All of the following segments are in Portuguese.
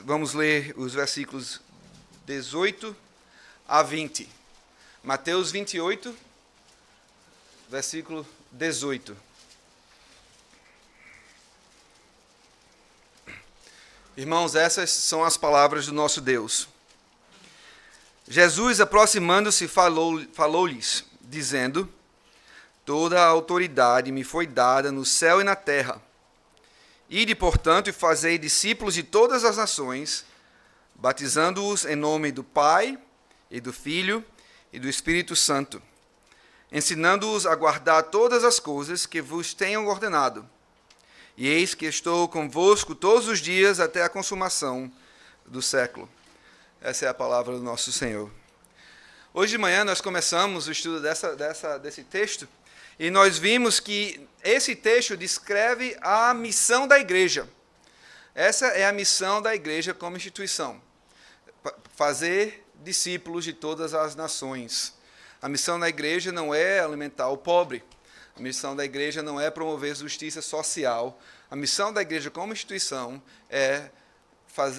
Vamos ler os versículos 18 a 20. Mateus 28, versículo 18. Irmãos, essas são as palavras do nosso Deus. Jesus, aproximando-se, falou-lhes, dizendo: Toda a autoridade me foi dada no céu e na terra. Ide, portanto, e fazei discípulos de todas as nações, batizando-os em nome do Pai, e do Filho, e do Espírito Santo, ensinando-os a guardar todas as coisas que vos tenho ordenado. E eis que estou convosco todos os dias até a consumação do século. Essa é a palavra do nosso Senhor. Hoje de manhã nós começamos o estudo desse texto, e nós vimos que esse texto descreve a missão da igreja. Essa é a missão da igreja como instituição. Fazer discípulos de todas as nações. A missão da igreja não é alimentar o pobre. A missão da igreja não é promover justiça social. A missão da igreja como instituição é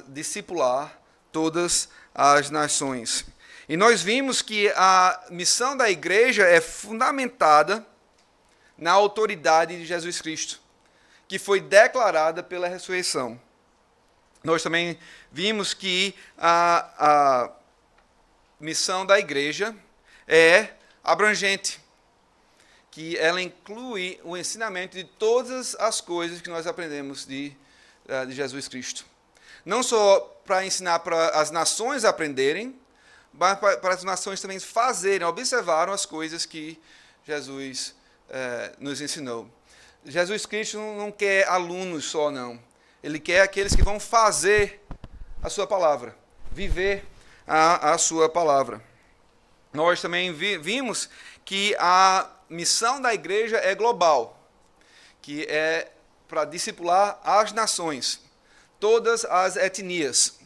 discipular todas as nações. E nós vimos que a missão da igreja é fundamentada na autoridade de Jesus Cristo, que foi declarada pela ressurreição. Nós também vimos que a missão da igreja é abrangente, que ela inclui o ensinamento de todas as coisas que nós aprendemos de Jesus Cristo. Não só para ensinar para as nações aprenderem, mas para as nações também fazerem, observaram as coisas que Jesus nos ensinou. Jesus Cristo não quer alunos só, não. Ele quer aqueles que vão fazer a sua palavra, viver a sua palavra. Nós também vimos que a missão da igreja é global, que é para discipular as nações, todas as etnias,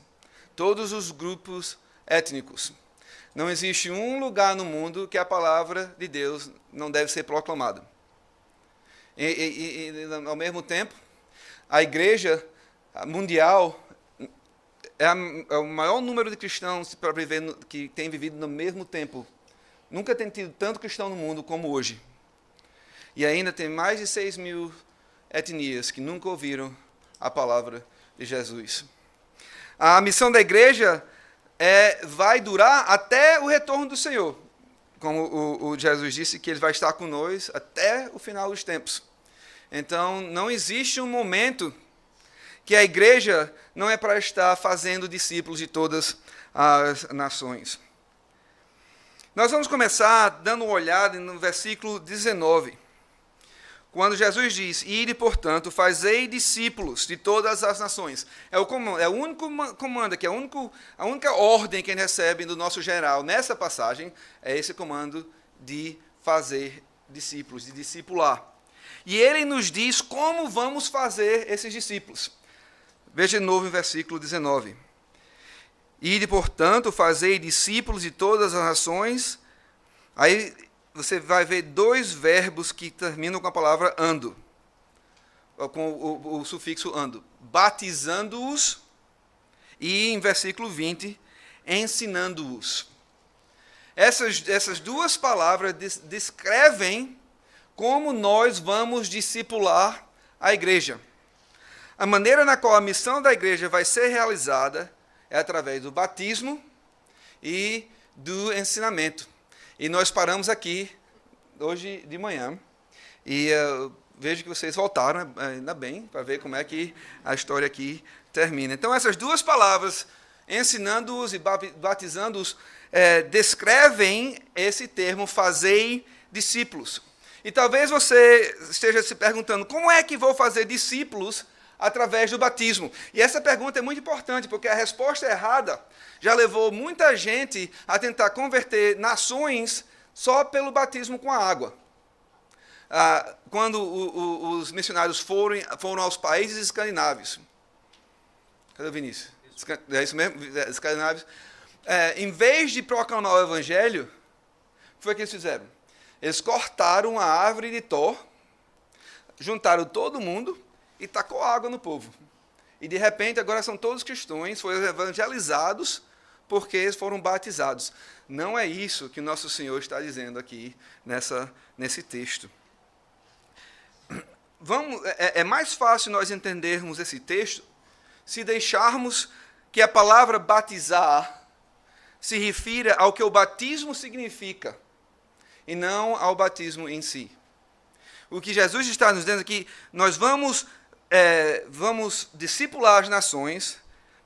todos os grupos étnicos. Não existe um lugar no mundo que a palavra de Deus não deve ser proclamada. E ao mesmo tempo, a igreja mundial é o maior número de cristãos que tem vivido no mesmo tempo. Nunca tem tido tanto cristão no mundo como hoje. E ainda tem mais de 6.000 etnias que nunca ouviram a palavra de Jesus. A missão da igreja vai durar até o retorno do Senhor. Como o Jesus disse, que Ele vai estar conosco até o final dos tempos. Então, não existe um momento que a igreja não é para estar fazendo discípulos de todas as nações. Nós vamos começar dando uma olhada no versículo 19. Quando Jesus diz: Ide, portanto, fazei discípulos de todas as nações. É o único comando, que é a única ordem que ele recebe do nosso general nessa passagem, é esse comando de fazer discípulos, de discipular. E ele nos diz como vamos fazer esses discípulos. Veja de novo em versículo 19. Ide, portanto, fazei discípulos de todas as nações. Aí você vai ver dois verbos que terminam com a palavra ando, com o sufixo ando. Batizando-os e, em versículo 20, ensinando-os. Essas duas palavras descrevem como nós vamos discipular a igreja. A maneira na qual a missão da igreja vai ser realizada é através do batismo e do ensinamento. E nós paramos aqui hoje de manhã e vejo que vocês voltaram, ainda bem, para ver como é que a história aqui termina. Então, essas duas palavras, ensinando-os e batizando-os, descrevem esse termo, fazei discípulos. E talvez você esteja se perguntando, como é que vou fazer discípulos através do batismo? E essa pergunta é muito importante, porque a resposta errada já levou muita gente a tentar converter nações só pelo batismo com a água. Quando os missionários foram aos países escandinavos. Cadê o Vinícius? É isso mesmo? Escandinavos. Em vez de proclamar o evangelho, o que foi que eles fizeram? Eles cortaram a árvore de Thor, juntaram todo mundo e tacou água no povo. e de repente agora são todos cristãos, foram evangelizados porque eles foram batizados. Não é isso que o nosso Senhor está dizendo aqui nesse texto. É mais fácil nós entendermos esse texto se deixarmos que a palavra batizar se refira ao que o batismo significa e não ao batismo em si. O que Jesus está nos dizendo é que nós vamos discipular as nações,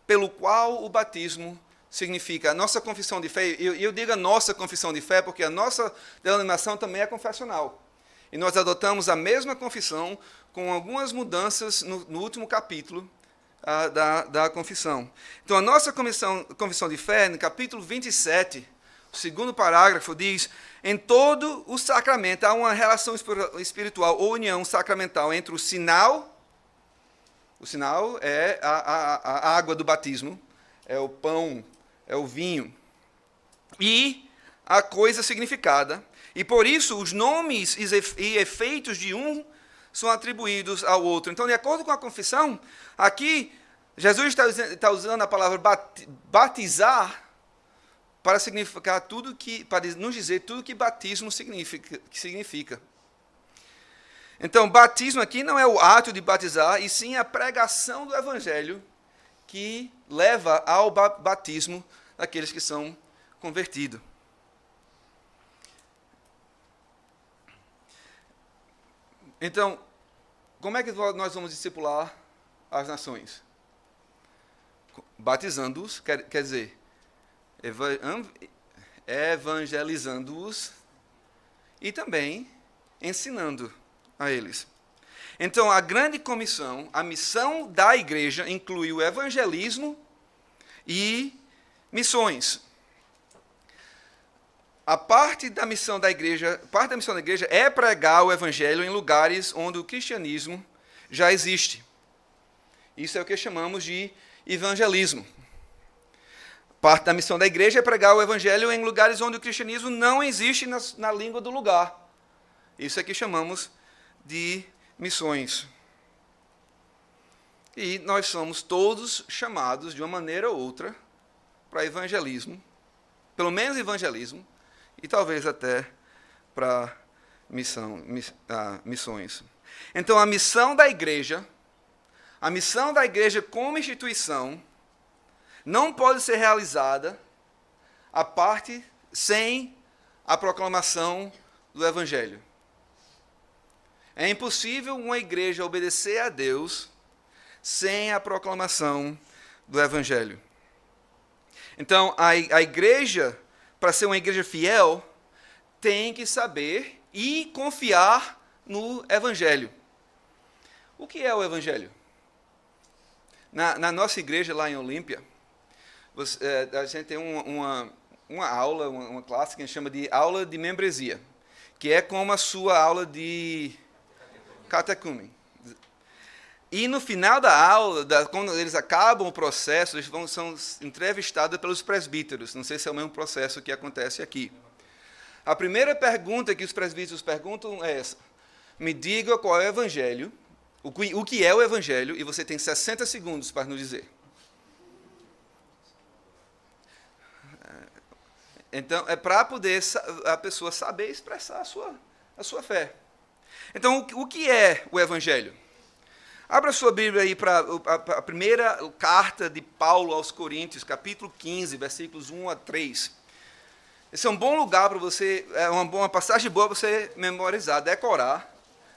pelo qual o batismo significa. A nossa confissão de fé, eu digo a nossa confissão de fé, porque a nossa denominação também é confessional. E nós adotamos a mesma confissão com algumas mudanças no último capítulo da confissão. Então, a nossa confissão de fé, no capítulo 27, o segundo parágrafo, diz: em todo o sacramento há uma relação espiritual ou união sacramental entre o sinal é a água do batismo, é o pão, é o vinho, e a coisa significada. E por isso os nomes e efeitos de um são atribuídos ao outro. Então, de acordo com a confissão, aqui Jesus está usando a palavra batizar para significar para nos dizer tudo que batismo significa. Então, batismo aqui não é o ato de batizar, e sim a pregação do evangelho que leva ao batismo daqueles que são convertidos. Então, como é que nós vamos discipular as nações? Batizando-os, quer dizer, evangelizando-os e também ensinando a eles. Então, a grande comissão, a missão da igreja, inclui o evangelismo e missões. Parte da missão da igreja é pregar o evangelho em lugares onde o cristianismo já existe. Isso é o que chamamos de evangelismo. Parte da missão da igreja é pregar o evangelho em lugares onde o cristianismo não existe na língua do lugar. Isso é que chamamos de missões. E nós somos todos chamados, de uma maneira ou outra, para evangelismo, pelo menos evangelismo, e talvez até para missões. Então, a missão da igreja como instituição, não pode ser realizada sem a proclamação do evangelho. É impossível uma igreja obedecer a Deus sem a proclamação do evangelho. Então, a igreja, para ser uma igreja fiel, tem que saber e confiar no evangelho. O que é o evangelho? Na nossa igreja lá em Olímpia, a gente tem uma aula, uma classe que a gente chama de aula de membresia, que é como a sua aula de catecúmen. E no final da aula, quando eles acabam o processo, eles são entrevistados pelos presbíteros. Não sei se é o mesmo processo que acontece aqui. A primeira pergunta que os presbíteros perguntam é essa: me diga qual é o evangelho, o que é o evangelho, e você tem 60 segundos para nos dizer. Então, é para poder a pessoa saber expressar a sua fé. Então, o que é o evangelho? Abra sua Bíblia aí para a primeira carta de Paulo aos Coríntios, capítulo 15, versículos 1 a 3. Esse é um bom lugar para você, é uma passagem boa para você memorizar, decorar,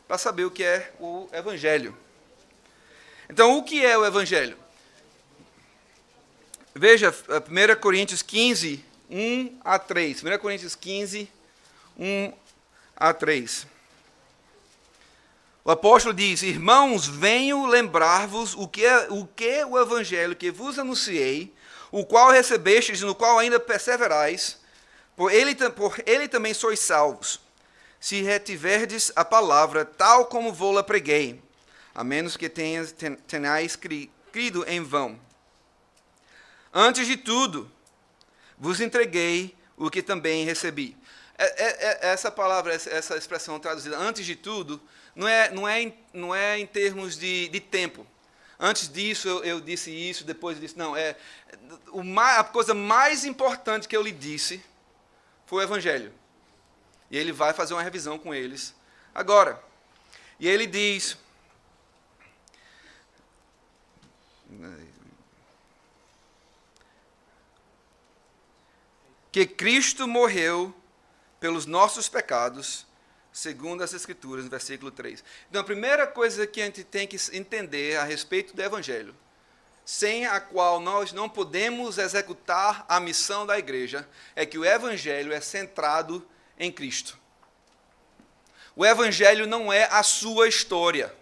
para saber o que é o evangelho. Então, o que é o evangelho? Veja, 1 Coríntios 15, 1 a 3. 1 Coríntios 15, 1 a 3. O apóstolo diz: irmãos, venho lembrar-vos o que o evangelho que vos anunciei, o qual recebestes e no qual ainda perseverais, por ele também sois salvos, se retiverdes a palavra tal como vou-la preguei, a menos que tenhais crido em vão. Antes de tudo, vos entreguei o que também recebi. Essa palavra, essa expressão traduzida, antes de tudo, não é em termos de tempo, antes disso eu disse isso, depois eu disse... Não, a coisa mais importante que eu lhe disse foi o Evangelho. E ele vai fazer uma revisão com eles agora. E ele diz... que Cristo morreu pelos nossos pecados, segundo as Escrituras, no versículo 3. Então, a primeira coisa que a gente tem que entender a respeito do Evangelho, sem a qual nós não podemos executar a missão da igreja, é que o Evangelho é centrado em Cristo. O Evangelho não é a sua história.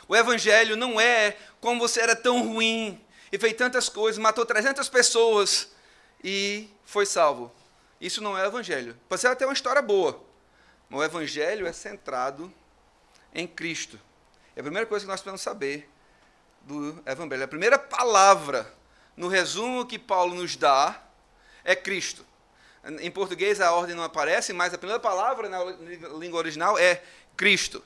O Evangelho não é como você era tão ruim e fez tantas coisas, matou 300 pessoas e foi salvo. Isso não é o Evangelho. Pode ser até uma história boa, mas o Evangelho é centrado em Cristo. É a primeira coisa que nós precisamos saber do Evangelho. A primeira palavra, no resumo que Paulo nos dá, é Cristo. Em português a ordem não aparece, mas a primeira palavra na língua original é Cristo.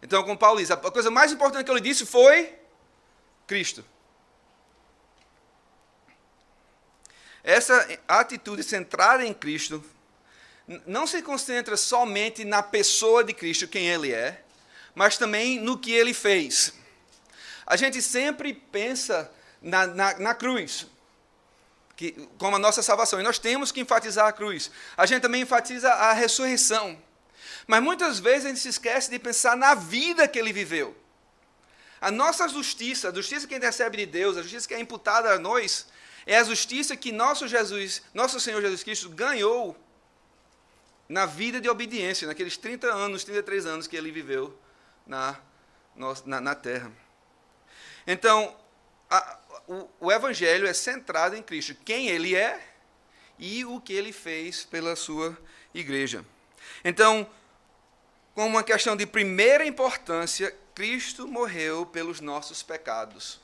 Então, como Paulo diz, a coisa mais importante que ele disse foi Cristo. Essa atitude centrada em Cristo não se concentra somente na pessoa de Cristo, quem Ele é, mas também no que Ele fez. A gente sempre pensa na cruz, como a nossa salvação, e nós temos que enfatizar a cruz. A gente também enfatiza a ressurreição. Mas muitas vezes a gente se esquece de pensar na vida que Ele viveu. A nossa justiça, a justiça que a gente recebe de Deus, a justiça que é imputada a nós, é a justiça que nosso Senhor Jesus Cristo ganhou na vida de obediência, naqueles 30 anos, 33 anos que Ele viveu na terra. Então, o Evangelho é centrado em Cristo, quem Ele é e o que Ele fez pela sua igreja. Então, como uma questão de primeira importância, Cristo morreu pelos nossos pecados.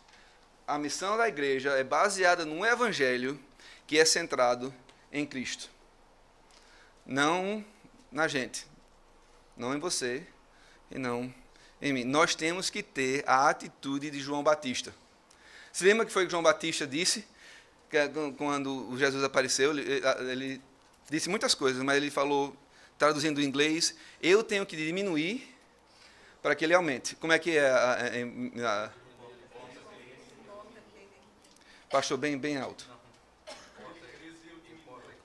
A missão da igreja é baseada num Evangelho que é centrado em Cristo. Não na gente, não em você e não em mim. Nós temos que ter a atitude de João Batista. Você lembra que foi que João Batista disse? Quando Jesus apareceu, ele disse muitas coisas, mas ele falou, traduzindo do inglês, eu tenho que diminuir para que ele aumente. Como é que é pastor, bem alto.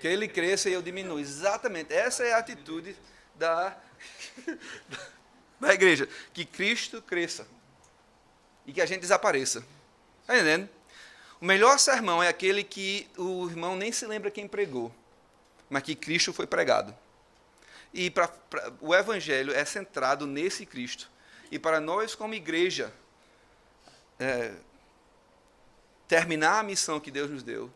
Que ele cresça e eu diminua. Exatamente. Essa é a atitude da igreja. Que Cristo cresça. E que a gente desapareça. Está entendendo? O melhor sermão é aquele que o irmão nem se lembra quem pregou, mas que Cristo foi pregado. E o Evangelho é centrado nesse Cristo. E para nós, como igreja, terminar a missão que Deus nos deu,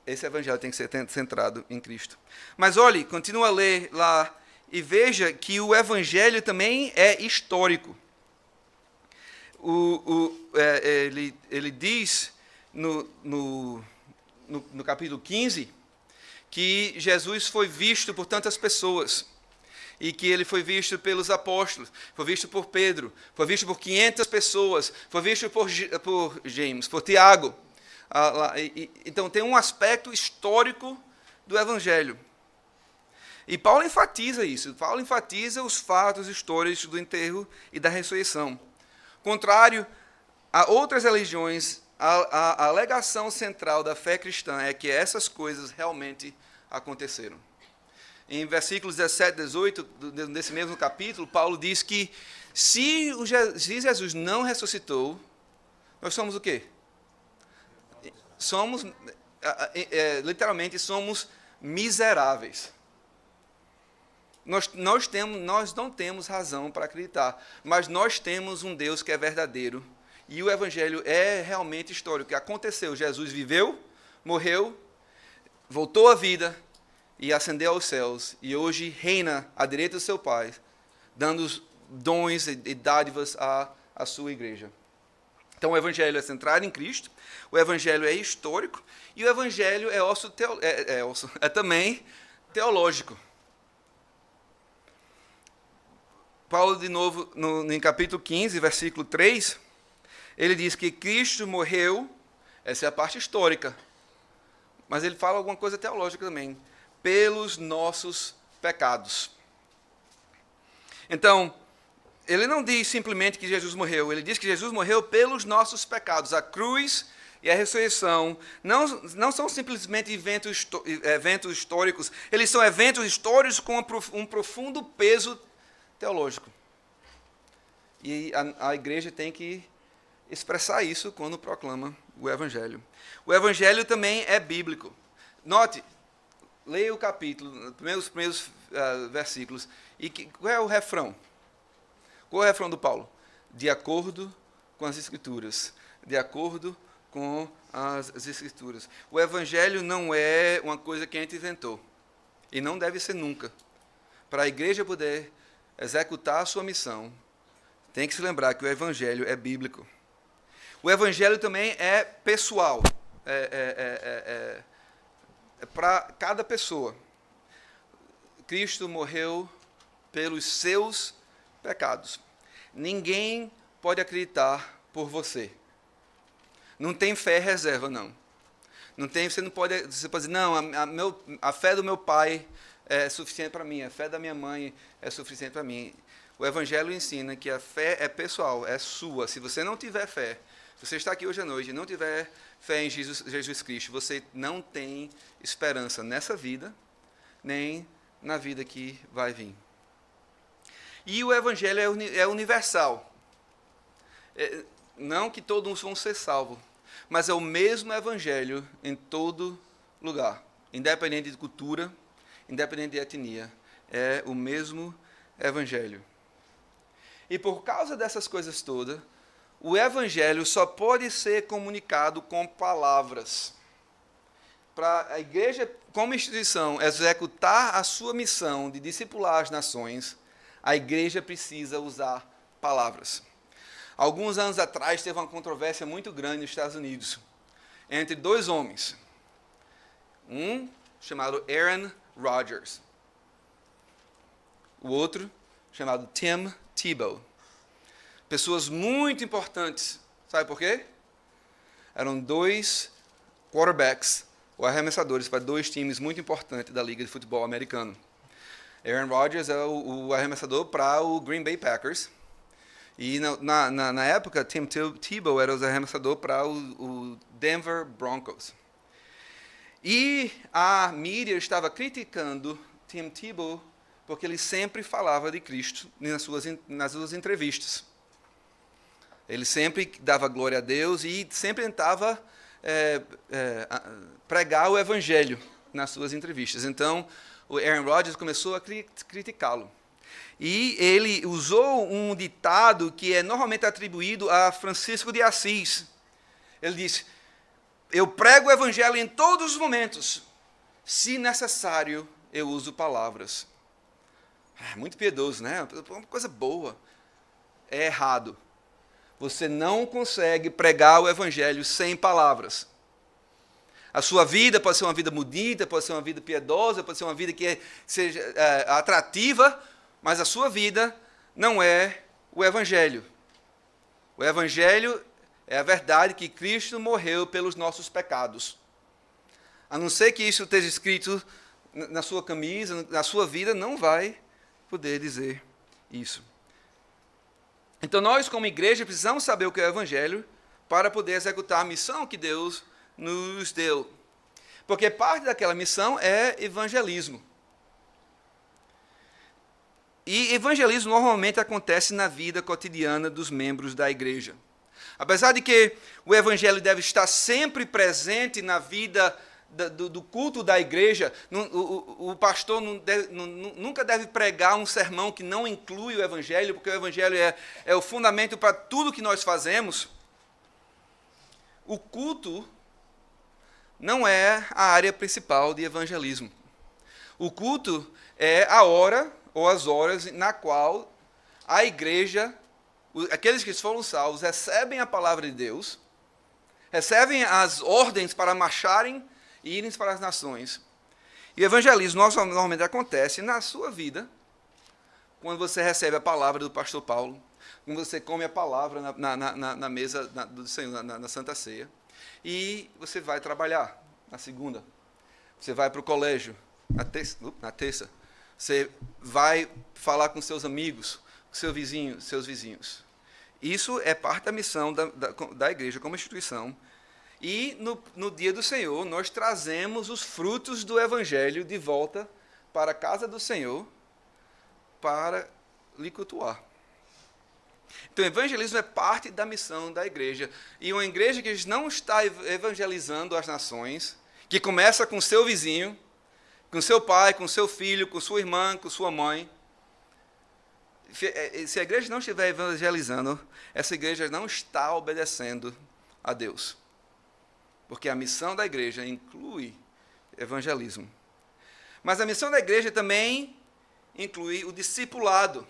esse Evangelho tem que ser centrado em Cristo. Mas olhe, continua a ler lá e veja que o Evangelho também é histórico. Ele diz no capítulo 15 que Jesus foi visto por tantas pessoas e que ele foi visto pelos apóstolos, foi visto por Pedro, foi visto por 500 pessoas, foi visto por James, por Tiago. Então tem um aspecto histórico do Evangelho. E Paulo enfatiza isso. Paulo enfatiza os fatos históricos do enterro e da ressurreição. Contrário a outras religiões, a alegação central da fé cristã é que essas coisas realmente aconteceram. Em versículos 17 e 18, desse mesmo capítulo, Paulo diz que se Jesus não ressuscitou, nós somos o quê? Somos, literalmente, somos miseráveis. Nós não temos razão para acreditar, mas nós temos um Deus que é verdadeiro. E o Evangelho é realmente histórico, que aconteceu. Jesus viveu, morreu, voltou à vida e ascendeu aos céus. E hoje reina à direita do seu Pai, dando dons e dádivas à sua igreja. Então o Evangelho é centrado em Cristo, o Evangelho é histórico e o Evangelho é também teológico. Paulo, de novo, em capítulo 15, versículo 3, ele diz que Cristo morreu, essa é a parte histórica, mas ele fala alguma coisa teológica também, pelos nossos pecados. Então, ele não diz simplesmente que Jesus morreu, ele diz que Jesus morreu pelos nossos pecados. A cruz e a ressurreição não são simplesmente eventos históricos, eles são eventos históricos com um profundo peso teológico. E a igreja tem que expressar isso quando proclama o Evangelho. O Evangelho também é bíblico. Note, leia o capítulo, os primeiros versículos, e qual é o refrão? Qual é o refrão do Paulo? De acordo com as Escrituras. De acordo com as Escrituras. O Evangelho não é uma coisa que a gente inventou. E não deve ser nunca. Para a igreja poder executar a sua missão, tem que se lembrar que o Evangelho é bíblico. O Evangelho também é pessoal. É para cada pessoa. Cristo morreu pelos seus pecados. Ninguém pode acreditar por você. Não tem fé reserva, não. Você pode dizer, não, a fé do meu pai é suficiente para mim, a fé da minha mãe é suficiente para mim. O Evangelho ensina que a fé é pessoal, é sua. Se você não tiver fé, se você está aqui hoje à noite e não tiver fé em Jesus Cristo, você não tem esperança nessa vida, nem na vida que vai vir. E o Evangelho é universal. Não que todos vão ser salvos, mas é o mesmo Evangelho em todo lugar. Independente de cultura, independente de etnia. É o mesmo Evangelho. E por causa dessas coisas todas, o Evangelho só pode ser comunicado com palavras. Para a igreja, como instituição, executar a sua missão de discipular as nações, a igreja precisa usar palavras. Alguns anos atrás, teve uma controvérsia muito grande nos Estados Unidos entre dois homens. Um chamado Aaron Rodgers. O outro chamado Tim Tebow. Pessoas muito importantes. Sabe por quê? Eram dois quarterbacks, ou arremessadores, para dois times muito importantes da Liga de Futebol Americano. Aaron Rodgers é o arremessador para o Green Bay Packers. E na época, Tim Tebow era o arremessador para o Denver Broncos. E a mídia estava criticando Tim Tebow porque ele sempre falava de Cristo nas suas entrevistas. Ele sempre dava glória a Deus e sempre tentava pregar o Evangelho nas suas entrevistas. Então, o Aaron Rodgers começou a criticá-lo. E ele usou um ditado que é normalmente atribuído a Francisco de Assis. Ele disse, eu prego o Evangelho em todos os momentos. Se necessário, eu uso palavras. Muito piedoso, né? Uma coisa boa. É errado. Você não consegue pregar o Evangelho sem palavras. A sua vida pode ser uma vida bonita, pode ser uma vida piedosa, pode ser uma vida que seja atrativa, mas a sua vida não é o Evangelho. O Evangelho é a verdade que Cristo morreu pelos nossos pecados. A não ser que isso esteja escrito na sua camisa, na sua vida, não vai poder dizer isso. Então nós, como igreja, precisamos saber o que é o Evangelho para poder executar a missão que Deus nos deu. Porque parte daquela missão é evangelismo. E evangelismo normalmente acontece na vida cotidiana dos membros da igreja. Apesar de que o evangelho deve estar sempre presente na vida do culto da igreja, o pastor nunca deve pregar um sermão que não inclui o evangelho, porque o evangelho é o fundamento para tudo que nós fazemos. O culto não é a área principal de evangelismo. O culto é a hora ou as horas na qual a igreja, aqueles que foram salvos, recebem a palavra de Deus, recebem as ordens para marcharem e irem para as nações. E o evangelismo normalmente acontece na sua vida, quando você recebe a palavra do pastor Paulo, quando você come a palavra na mesa do Senhor, na Santa Ceia, e você vai trabalhar na segunda. Você vai para o colégio na terça. Você vai falar com seus amigos, com seus vizinhos. Isso é parte da missão da igreja como instituição. E no dia do Senhor, nós trazemos os frutos do Evangelho de volta para a casa do Senhor para lhe cultuar. Então, o evangelismo é parte da missão da igreja. E uma igreja que não está evangelizando as nações, que começa com seu vizinho, com seu pai, com seu filho, com sua irmã, com sua mãe. Se a igreja não estiver evangelizando, essa igreja não está obedecendo a Deus. Porque a missão da igreja inclui evangelismo. Mas a missão da igreja também inclui o discipulado.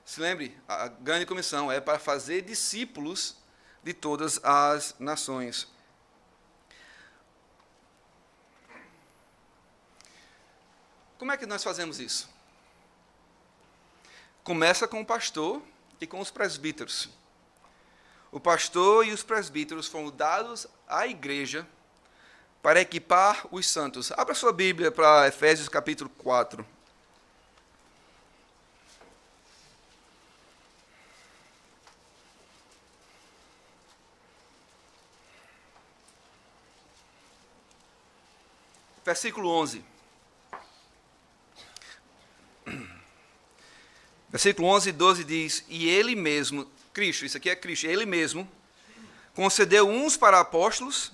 Se lembre, a grande comissão é para fazer discípulos de todas as nações. Como é que nós fazemos isso? Começa com o pastor e com os presbíteros. O pastor e os presbíteros foram dados à igreja para equipar os santos. Abra sua Bíblia para Efésios capítulo 4. Versículo 11. Versículo 11 e 12 diz: E ele mesmo, Cristo, isso aqui é Cristo, ele mesmo concedeu uns para apóstolos,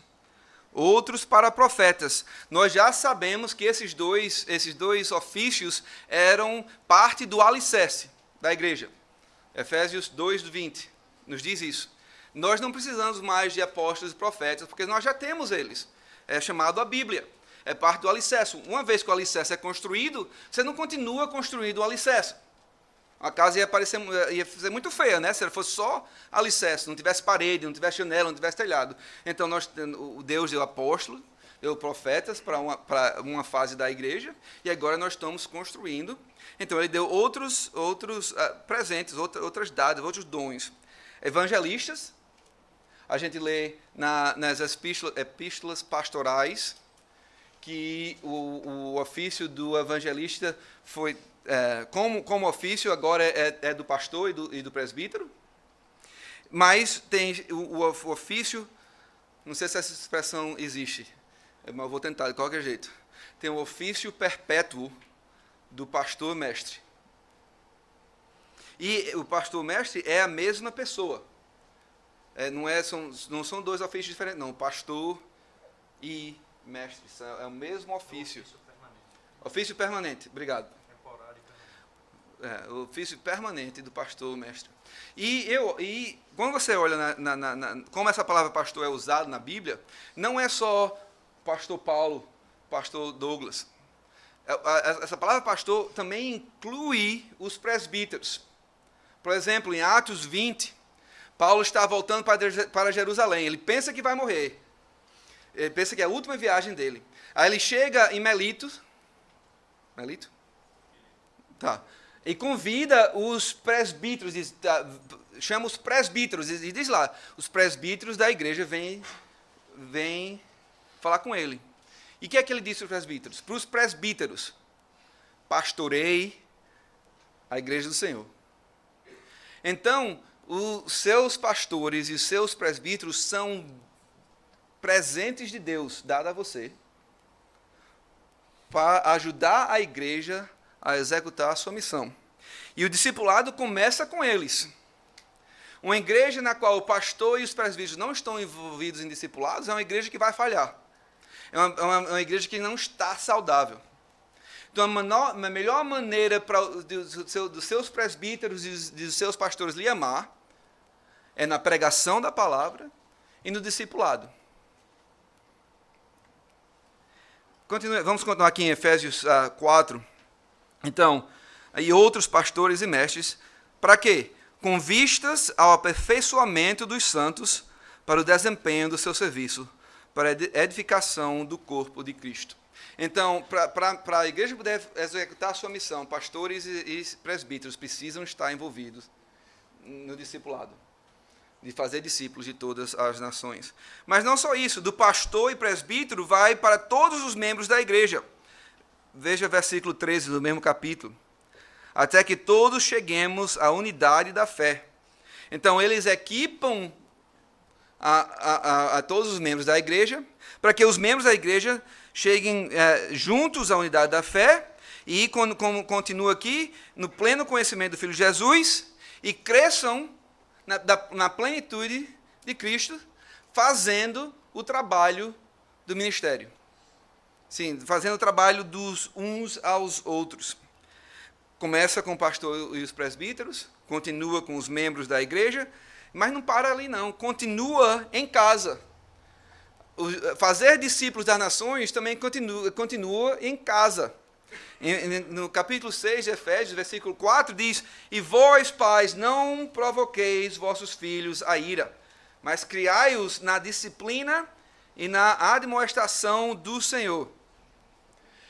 outros para profetas. Nós já sabemos que esses dois ofícios eram parte do alicerce da igreja. Efésios 2:20 nos diz isso. Nós não precisamos mais de apóstolos e profetas, porque nós já temos eles. É chamado a Bíblia. É parte do alicerce. Uma vez que o alicerce é construído, você não continua construindo o alicerce. A casa ia ser muito feia, né? Se ela fosse só alicerce, não tivesse parede, não tivesse janela, não tivesse telhado. Então, o Deus deu apóstolos, deu profetas para uma fase da igreja, e agora nós estamos construindo. Então, ele deu outros presentes, outras dádivas, outros dons. Evangelistas, a gente lê nas epístolas pastorais, que o ofício do evangelista foi, como ofício, agora é do pastor e do presbítero, mas tem o ofício, não sei se essa expressão existe, mas eu vou tentar de qualquer jeito. Tem o ofício perpétuo do pastor-mestre. E o pastor-mestre é a mesma pessoa. Não são dois ofícios diferentes, não. Pastor e mestre, é o mesmo ofício. Ofício permanente, obrigado. Temporário e permanente. O ofício permanente do pastor mestre. E quando você olha como essa palavra pastor é usada na Bíblia, não é só pastor Paulo, pastor Douglas. Essa palavra pastor também inclui os presbíteros. Por exemplo, em Atos 20, Paulo está voltando para Jerusalém. Ele pensa que vai morrer. Ele pensa que é a última viagem dele. Aí ele chega em Melito? Tá. E convida os presbíteros, chama os presbíteros, e diz lá, os presbíteros da igreja vêm falar com ele. E o que é que ele disse para os presbíteros? Para os presbíteros, pastorei a igreja do Senhor. Então, os seus pastores e os seus presbíteros são presentes de Deus dados a você para ajudar a igreja a executar a sua missão. E o discipulado começa com eles. Uma igreja na qual o pastor e os presbíteros não estão envolvidos em discipulados é uma igreja que vai falhar. É uma igreja que não está saudável. Então, a melhor maneira dos seus presbíteros e dos seus pastores lhe amar é na pregação da palavra e no discipulado. Vamos continuar aqui em Efésios 4. Então, e outros pastores e mestres, para quê? Com vistas ao aperfeiçoamento dos santos para o desempenho do seu serviço, para a edificação do corpo de Cristo. Então, para a igreja poder executar a sua missão, pastores e presbíteros precisam estar envolvidos no discipulado, de fazer discípulos de todas as nações. Mas não só isso, do pastor e presbítero vai para todos os membros da igreja. Veja versículo 13 do mesmo capítulo. Até que todos cheguemos à unidade da fé. Então, eles equipam a todos os membros da igreja, para que os membros da igreja cheguem juntos à unidade da fé, e como continua aqui, no pleno conhecimento do Filho de Jesus, e cresçam na plenitude de Cristo, fazendo o trabalho do ministério. Sim, fazendo o trabalho dos uns aos outros. Começa com o pastor e os presbíteros, continua com os membros da igreja, mas não para ali não, continua em casa. Fazer discípulos das nações também continua em casa. No capítulo 6 de Efésios, versículo 4, diz: E vós, pais, não provoqueis vossos filhos a ira, mas criai-os na disciplina e na admoestação do Senhor.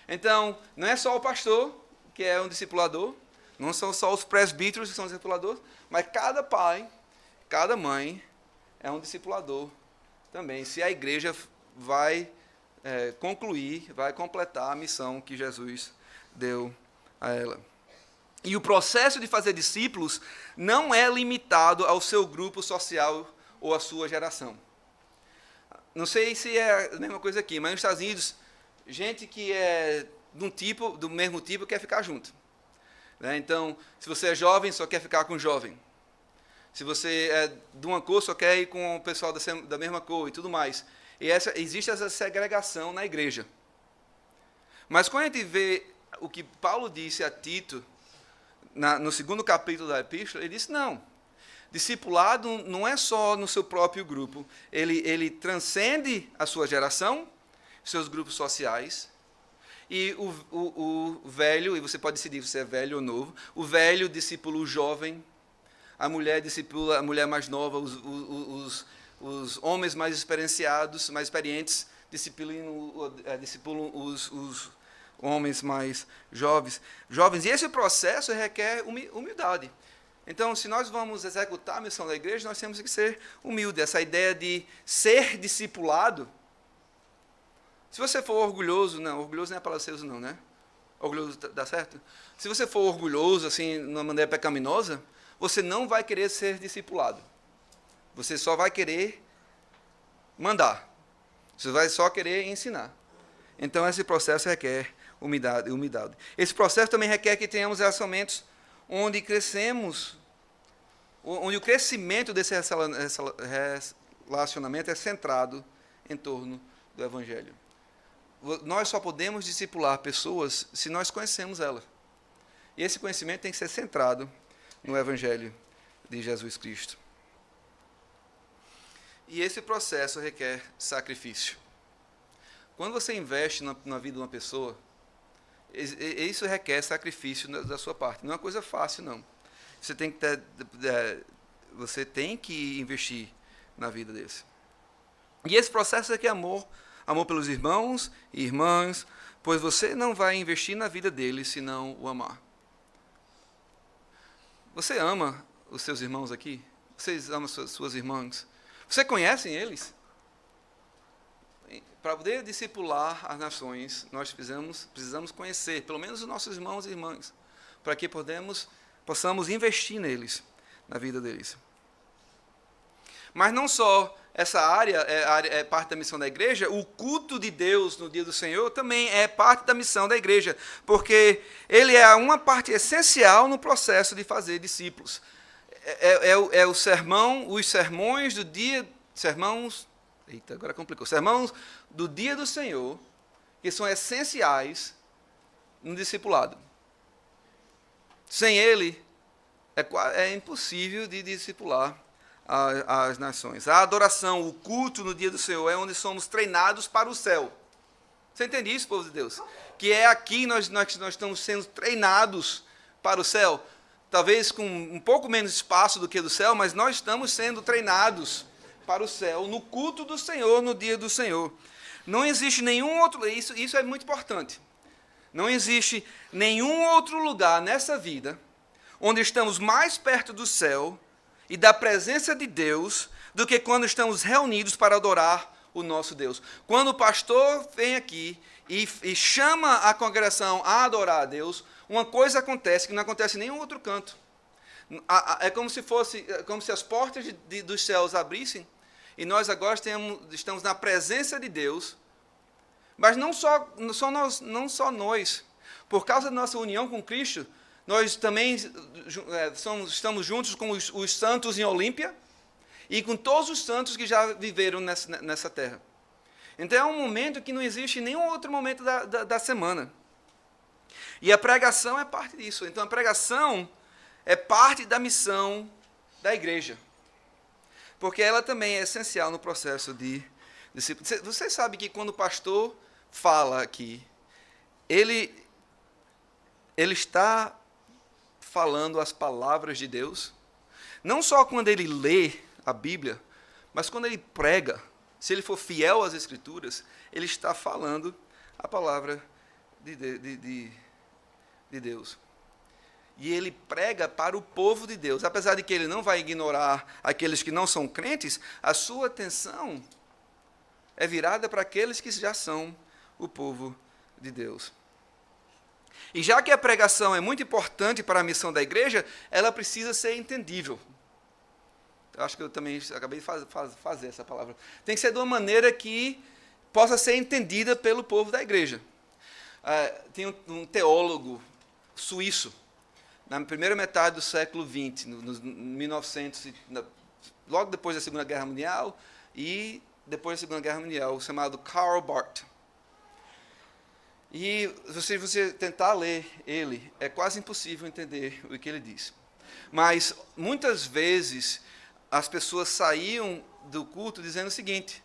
Então, não é só o pastor que é um discipulador, não são só os presbíteros que são discipuladores, mas cada pai, cada mãe é um discipulador também, se a igreja vai concluir, vai completar a missão que Jesus deu a ela. E o processo de fazer discípulos não é limitado ao seu grupo social ou à sua geração. Não sei se é a mesma coisa aqui, mas nos Estados Unidos, gente que é do mesmo tipo quer ficar junto. Então, se você é jovem, só quer ficar com jovem. Se você é de uma cor, só quer ir com o pessoal da mesma cor e tudo mais. E existe essa segregação na igreja. Mas quando a gente vê o que Paulo disse a Tito, no 2º capítulo da epístola, ele disse, não, discipulado não é só no seu próprio grupo, ele transcende a sua geração, seus grupos sociais, e o velho, e você pode decidir se é velho ou novo, o velho discipula o jovem, a mulher discipula a mulher mais nova, os homens mais experienciados, mais experientes, discipulam os homens mais jovens. E esse processo requer humildade. Então, se nós vamos executar a missão da igreja, nós temos que ser humildes. Essa ideia de ser discipulado. Se você for orgulhoso não é a palavra que você usa não, né? Orgulhoso dá certo? Se você for orgulhoso, assim, de uma maneira pecaminosa, você não vai querer ser discipulado. Você só vai querer mandar. Você vai só querer ensinar. Então, esse processo requer humildade. Esse processo também requer que tenhamos relacionamentos onde crescemos, onde o crescimento desse relacionamento é centrado em torno do Evangelho. Nós só podemos discipular pessoas se nós conhecemos elas. E esse conhecimento tem que ser centrado no Evangelho de Jesus Cristo. E esse processo requer sacrifício. Quando você investe na vida de uma pessoa, isso requer sacrifício da sua parte. Não é uma coisa fácil, não. Você tem que investir na vida desse. E esse processo requer amor pelos irmãos e irmãs, pois você não vai investir na vida deles se não o amar. Você ama os seus irmãos aqui? Vocês amam suas irmãs? Você conhecem eles? Para poder discipular as nações, nós precisamos conhecer, pelo menos os nossos irmãos e irmãs, para que possamos investir neles, na vida deles. Mas não só essa área é parte da missão da igreja, o culto de Deus no dia do Senhor também é parte da missão da igreja, porque ele é uma parte essencial no processo de fazer discípulos. É o sermão, os sermões do dia, agora complicou, sermãos do dia do Senhor, que são essenciais no discipulado. Sem ele, é impossível de discipular as nações. A adoração, o culto no dia do Senhor é onde somos treinados para o céu. Você entende isso, povo de Deus? Que é aqui nós estamos sendo treinados para o céu. Talvez com um pouco menos espaço do que do céu, mas nós estamos sendo treinados para o céu, no culto do Senhor, no dia do Senhor. Não existe nenhum outro, isso é muito importante. Não existe nenhum outro lugar nessa vida onde estamos mais perto do céu e da presença de Deus do que quando estamos reunidos para adorar o nosso Deus. Quando o pastor vem aqui e chama a congregação a adorar a Deus, uma coisa acontece que não acontece em nenhum outro canto. É como se as portas dos céus abrissem e nós agora estamos na presença de Deus, mas não só nós. Por causa da nossa união com Cristo, nós também estamos juntos com os santos em Olímpia e com todos os santos que já viveram nessa terra. Então é um momento que não existe em nenhum outro momento da semana. E a pregação é parte disso. Então a pregação é parte da missão da igreja. Porque ela também é essencial no processo de discípulo. Você sabe que quando o pastor fala aqui, ele está falando as palavras de Deus, não só quando ele lê a Bíblia, mas quando ele prega, se ele for fiel às Escrituras, ele está falando a palavra de Deus. E ele prega para o povo de Deus. Apesar de que ele não vai ignorar aqueles que não são crentes, a sua atenção é virada para aqueles que já são o povo de Deus. E já que a pregação é muito importante para a missão da igreja, ela precisa ser entendível. Eu acho que eu também acabei de fazer essa palavra. Tem que ser de uma maneira que possa ser entendida pelo povo da igreja. Tem um teólogo suíço, na primeira metade do século XX, nos 1900, logo depois da Segunda Guerra Mundial e depois da Segunda Guerra Mundial, chamado Karl Barth. E se você tentar ler ele, é quase impossível entender o que ele diz. Mas, muitas vezes, as pessoas saíam do culto dizendo o seguinte: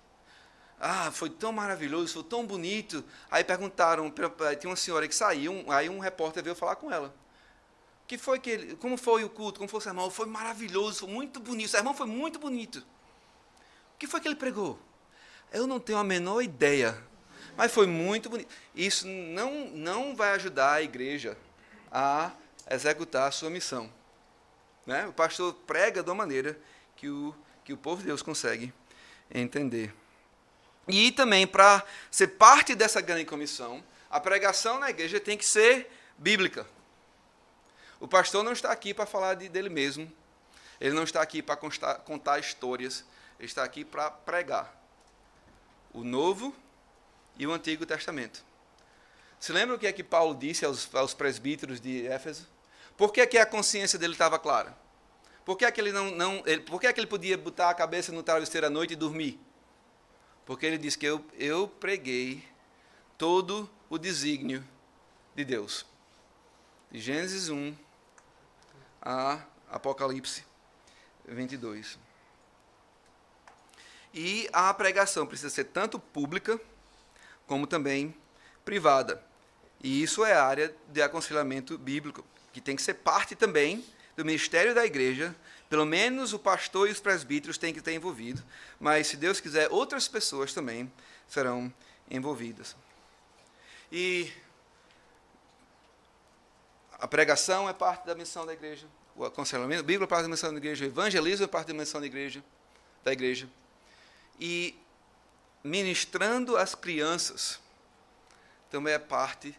foi tão maravilhoso, foi tão bonito. Aí perguntaram, tinha uma senhora que saiu, aí um repórter veio falar com ela. Como foi o culto, como foi o sermão? Foi maravilhoso, foi muito bonito, o sermão foi muito bonito. O que foi que ele pregou? Eu não tenho a menor ideia, mas foi muito bonito. Isso não vai ajudar a igreja a executar a sua missão. Né? O pastor prega de uma maneira que o povo de Deus consegue entender. E também, para ser parte dessa grande comissão, a pregação na igreja tem que ser bíblica. O pastor não está aqui para falar dele mesmo, ele não está aqui para contar histórias, ele está aqui para pregar o Novo e o Antigo Testamento. Se lembra o que é que Paulo disse aos presbíteros de Éfeso? Por que a consciência dele estava clara? Por que ele podia botar a cabeça no travesseiro à noite e dormir? Porque ele disse que eu preguei todo o desígnio de Deus. De Gênesis 1 a Apocalipse 22. E a pregação precisa ser tanto pública como também privada. E isso é a área de aconselhamento bíblico, que tem que ser parte também do ministério da igreja. Pelo menos o pastor e os presbíteros têm que estar envolvidos, mas, se Deus quiser, outras pessoas também serão envolvidas. E a pregação é parte da missão da igreja, o aconselhamento bíblico é parte da missão da igreja, o evangelismo é parte da missão da igreja. E ministrando às crianças também é parte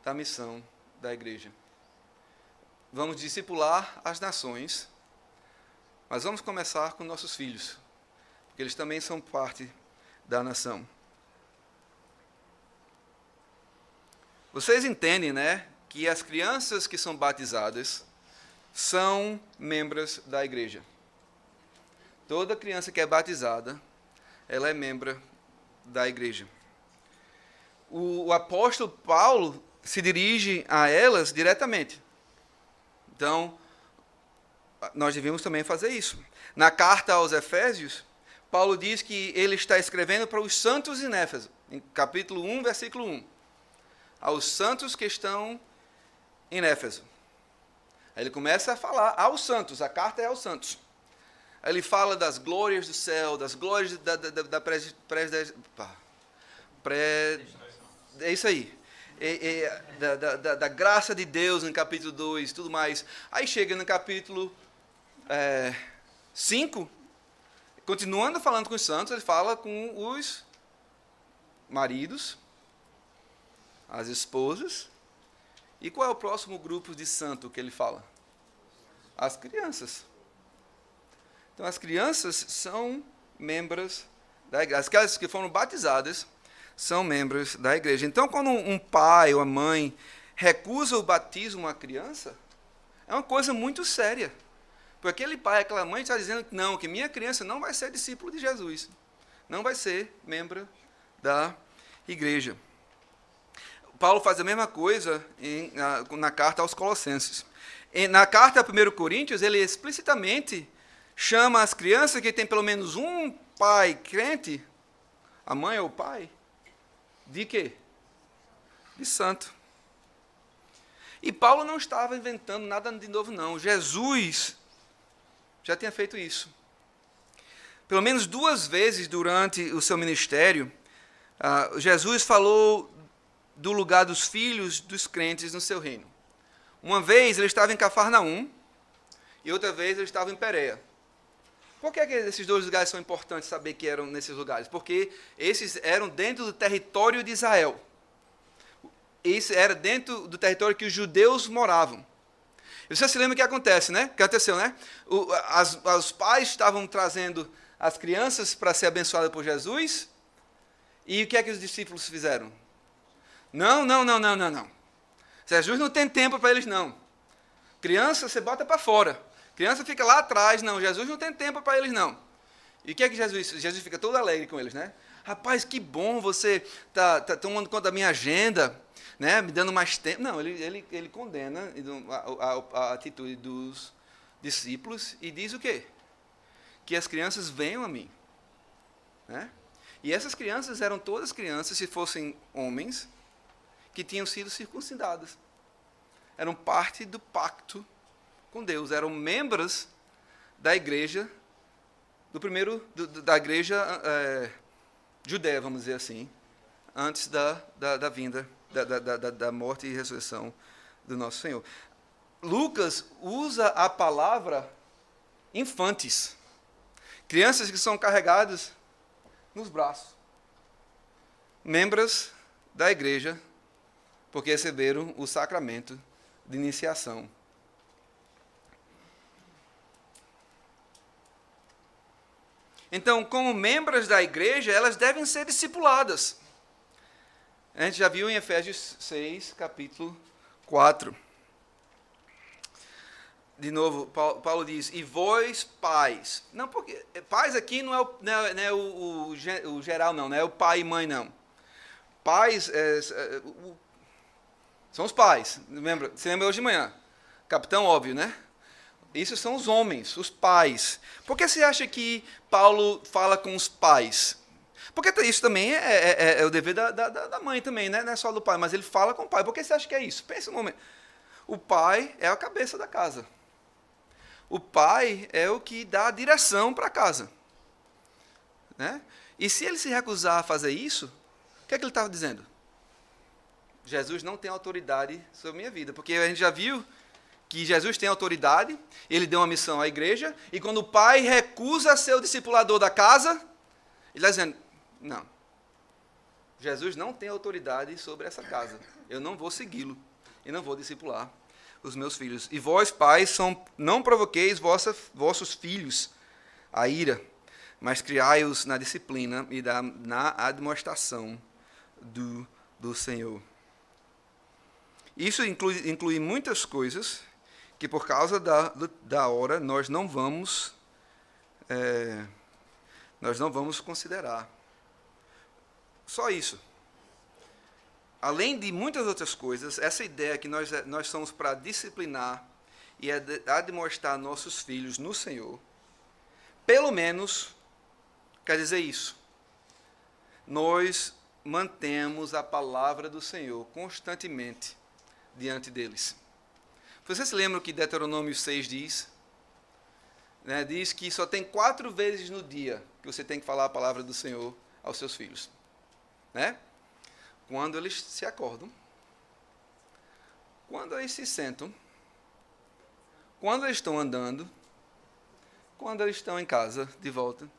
da missão da igreja. Vamos discipular as nações, mas vamos começar com nossos filhos, porque eles também são parte da nação. Vocês entendem, né, que as crianças que são batizadas são membros da igreja. Toda criança que é batizada, ela é membro da igreja. O apóstolo Paulo se dirige a elas diretamente. Então, nós devemos também fazer isso. Na carta aos Efésios, Paulo diz que ele está escrevendo para os santos em Éfeso, em capítulo 1, versículo 1. Aos santos que estão em Éfeso. Aí ele começa a falar aos santos, a carta é aos santos. Aí ele fala das glórias do céu, das glórias É isso aí. Da graça de Deus no capítulo 2 e tudo mais. Aí chega no capítulo 5, continuando falando com os santos, ele fala com os maridos, as esposas. E qual é o próximo grupo de santo que ele fala? As crianças. Então, as crianças são membros da igreja. Aquelas que foram batizadas são membros da igreja. Então, quando um pai ou uma mãe recusa o batismo de uma criança, é uma coisa muito séria. Porque aquele pai, aquela mãe está dizendo que não, que minha criança não vai ser discípulo de Jesus. Não vai ser membro da igreja. Paulo faz a mesma coisa na carta aos Colossenses. Na carta a 1 Coríntios, ele explicitamente chama as crianças que tem pelo menos um pai crente, a mãe ou o pai, de quê? De santo. E Paulo não estava inventando nada de novo, não. Jesus já tinha feito isso. Pelo menos 2 vezes durante o seu ministério, Jesus falou do lugar dos filhos dos crentes no seu reino. Uma vez ele estava em Cafarnaum e outra vez ele estava em Pérea. Por que esses 2 lugares são importantes saber que eram nesses lugares? Porque esses eram dentro do território de Israel. Esse era dentro do território que os judeus moravam. E você se lembra o que acontece, né? O que aconteceu, né? Os pais estavam trazendo as crianças para ser abençoadas por Jesus. E o que é que os discípulos fizeram? Não. Jesus não tem tempo para eles, não. Criança, você bota para fora. Criança fica lá atrás. Não, Jesus não tem tempo para eles, não. E o que é que Jesus fica todo alegre com eles, né? Rapaz, que bom você tá tomando conta da minha agenda, né? Me dando mais tempo. Não, ele condena a atitude dos discípulos e diz o quê? Que as crianças venham a mim. Né? E essas crianças eram todas crianças, se fossem homens, que tinham sido circuncidadas. Eram parte do pacto com Deus. Eram membros da igreja, da igreja judeia, vamos dizer assim, antes da vinda, da morte e ressurreição do nosso Senhor. Lucas usa a palavra infantes. Crianças que são carregadas nos braços. Membros da igreja, porque receberam o sacramento de iniciação. Então, como membros da igreja, elas devem ser discipuladas. A gente já viu em Efésios 6, capítulo 4. De novo, Paulo diz, e vós, pais. Não, porque pais aqui não é o geral, não é o pai e mãe, não. Pais são os pais. Você lembra hoje de manhã? Capitão, óbvio, né? Isso são os homens, os pais. Por que você acha que Paulo fala com os pais? Porque isso também é o dever da mãe também, né? Não é só do pai, mas ele fala com o pai. Por que você acha que é isso? Pensa um momento. O pai é a cabeça da casa. O pai é o que dá a direção para a casa. Né? E se ele se recusar a fazer isso, o que é que ele estava dizendo? Jesus não tem autoridade sobre a minha vida. Porque a gente já viu que Jesus tem autoridade, ele deu uma missão à igreja, e quando o pai recusa ser o discipulador da casa, ele está dizendo, não, Jesus não tem autoridade sobre essa casa, eu não vou segui-lo, e não vou discipular os meus filhos. E vós, pais, não provoqueis vossos filhos a ira, mas criai-os na disciplina e na admoestação do Senhor. Isso inclui muitas coisas que, por causa da hora, nós não vamos considerar. Só isso. Além de muitas outras coisas, essa ideia que nós somos para disciplinar e admoestar nossos filhos no Senhor, pelo menos, quer dizer isso. Nós mantemos a palavra do Senhor constantemente diante deles. Vocês se lembram que Deuteronômio 6 diz? Né, diz que só tem 4 vezes no dia que você tem que falar a palavra do Senhor aos seus filhos. Né? Quando eles se acordam, quando eles se sentam, quando eles estão andando, quando eles estão em casa, de volta.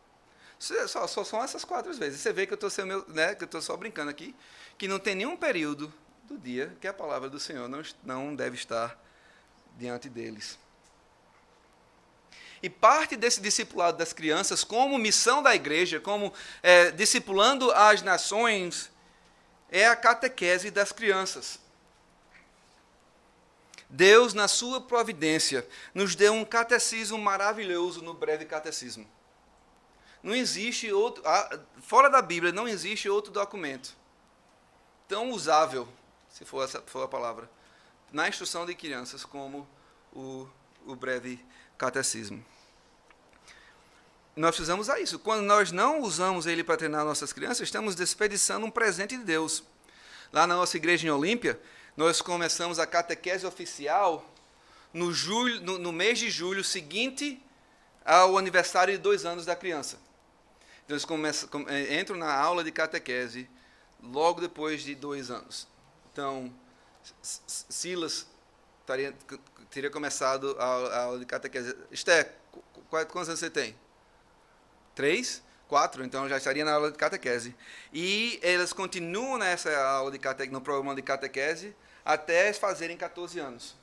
Só são essas 4 vezes. Você vê que eu estou só brincando aqui, que não tem nenhum período do dia que a palavra do Senhor não deve estar diante deles. E parte desse discipulado das crianças, como missão da igreja, como discipulando as nações, é a catequese das crianças. Deus, na sua providência, nos deu um catecismo maravilhoso no breve catecismo. Não existe outro, fora da Bíblia, não existe outro documento tão usável, se for essa for a palavra, na instrução de crianças como o breve catecismo. Nós precisamos a isso. Quando nós não usamos ele para treinar nossas crianças, estamos desperdiçando um presente de Deus. Lá na nossa igreja em Olímpia, nós começamos a catequese oficial no mês de julho seguinte ao aniversário de 2 anos da criança. Então, eles entram na aula de catequese logo depois de 2 anos. Então, Silas teria começado a aula de catequese. Esté, quantos anos você tem? 3, 4, então já estaria na aula de catequese. E elas continuam nessa aula de catequese, no programa de catequese, até fazerem 14 anos.